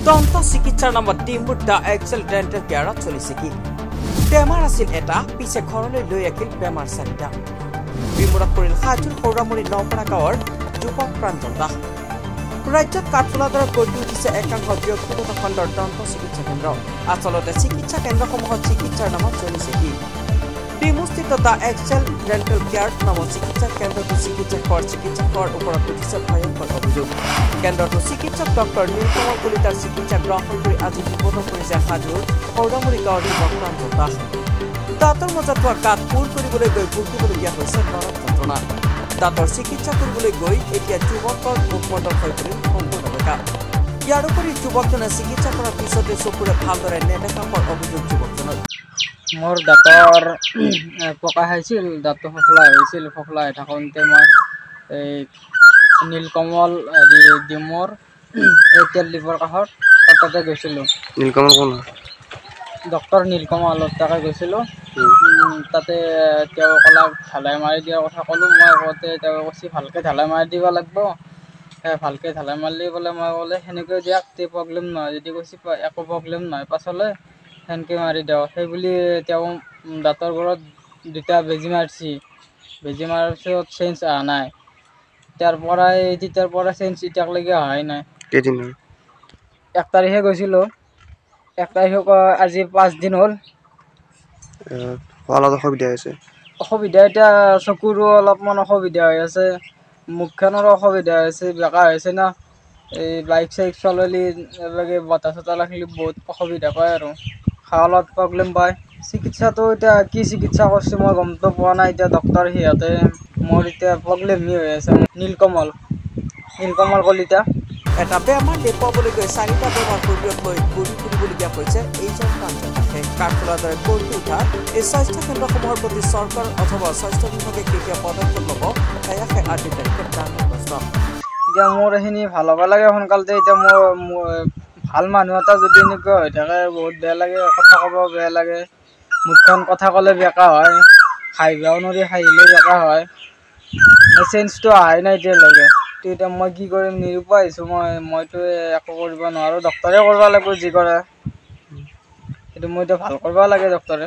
দন্ত চিকিৎসাৰ নামত ডিম্বুৰ দ্য এক্সেল ডেণ্টেল কেয়াৰত চলিছে কি বেমাৰ আছিল এটা পিছে ঘৰলৈ লৈ আহিল বেমাৰ চাৰিটা বিমূৰত পৰিল হাজোৰ সৌৰামুৰি নপৰা গাঁৱৰ যুৱক প্ৰাঞ্জল দাস ৰাজ্যত কাঠফুলাৰ দৰে গঢ়ি উঠিছে একাংশ ব্যক্তিগত খণ্ডৰ দন্ত চিকিৎসা কেন্দ্ৰ আচলতে চিকিৎসা কেন্দ্ৰসমূহত চিকিৎসাৰ নামত চলিছে কি ডিমুস্থিত দ্য এক্সেল ডেণ্টেল কেয়াৰ নামৰ চিকিৎসা কেন্দ্ৰটো চিকিৎসকৰ ওপৰত উঠিছে ভয়ংকৰ অভিযোগ কেন্দ্ৰটো চিকিৎসক ডক্টৰ নীলকমল কলিতাৰ চিকিৎসা গ্ৰহণ কৰি আজি বিপদত পৰিছে হাজোৰ সৌৰামুৰি গাঁৱৰ যুৱক প্ৰাঞ্জল দাস দাঁতৰ মাজত হোৱা গাঁত পূৰ কৰিবলৈ গৈ ভুগিবলগীয়া হৈছে নৰক যন্ত্ৰণা দাঁতৰ চিকিৎসা কৰিবলৈ গৈ এতিয়া যুৱকৰ মুখমণ্ডল হৈ পৰিল সম্পূৰ্ণ বেকা ইয়াৰ উপৰি যুৱকজনে চিকিৎসা কৰাৰ পিছতে চকুৰে ভালদৰে নেদেখা হোৱাৰ অভিযোগ যুৱকজনৰ মোৰ দাঁতৰ পকা হৈছিল দাঁতটো ফফলা হৈছিল ফফলা হৈ থাকোঁতে মই এই নীলকমল ডিমৰ তেল ডিপৰ কাষত তাতে গৈছিলোঁ নীলকমল কোন ডক্টৰ নীলকমল তাতে গৈছিলোঁ তাতে তেওঁ ক'লাক ঢালাই মাৰি দিয়াৰ কথা ক'লোঁ মই কওঁতে তেওঁ কৈছে ভালকৈ ঢালাই মাৰি দিব লাগিব ভালকৈ ঢালাই মাৰিলে বোলে মই ক'লে সেনেকৈ দিয়ক তে প্ৰব্লেম নহয় যদি কৈছে একো প্ৰব্লেম নহয় পাছলৈ সেনেকৈ মাৰি দিওঁ সেই বুলি তেওঁ দাঁতৰ ঘৰত দুটা বেজী মাৰিছে বেজী মাৰাৰ পিছত চেঞ্জ অহা নাই তেতিয়াৰ পৰা চেঞ্জ এতিয়ালৈকে অহাই নাই কেইদিন 1 তাৰিখে গৈছিলোঁ 1 তাৰিখক আজি 5 দিন হ'ল অলপ অসুবিধা হৈছে অসুবিধা এতিয়া চকুৰো অলপমান অসুবিধা হৈ আছে মুখখনৰো অসুবিধা হৈছে বেকা হৈছে না এই বাইক চাইক চলালে এনেকৈ বতাহ চতাহ লাগিলে বহুত অসুবিধা পায় আৰু খাৱালত প্ৰব্লেম পায় চিকিৎসাটো এতিয়া কি চিকিৎসা কৰিছে মই গমটো পোৱা নাই এতিয়া ডক্টৰ সিহঁতে মোৰ এতিয়া প্ৰব্লেমেই হৈ আছে নীলকমল কলিতা এটা বেমাৰ দেখুৱাবলৈ গৈ 4টা বেমাৰ শৰীৰত লৈ ঘূৰি ফুৰিবলগীয়া হৈছে এইজন প্ৰাঞ্জল দাসে কাঠফুলাৰ দৰে গঢ়ি উঠা এই স্বাস্থ্য কেন্দ্ৰসমূহৰ প্ৰতি চৰকাৰ অথবা স্বাস্থ্য বিভাগে কেতিয়া পদক্ষেপ ল'ব সেয়াহে আজিৰ তাৰিখত ডাঙৰ প্ৰশ্ন এতিয়া মোৰ এইখিনি ভাল হ'ব লাগে সোনকালতে এতিয়া মোৰ ভাল মানুহ এটা যদি এনেকুৱা হৈ থাকে বহুত বেয়া লাগে কথা ক'ব বেয়া লাগে মুখখন কথা ক'লে বেকা হয় খাইবাও নোৱাৰি খাইলে বেকা হয় চেঞ্জটো অহাই নাই এতিয়ালৈকে এতিয়া মই কি কৰিম নিৰুপায় হৈছোঁ মইতো একো কৰিব নোৱাৰোঁ ডক্টৰে কৰিব লাগিব যি কৰে সেইটো মই এতিয়া ভাল কৰিব লাগে ডক্টৰে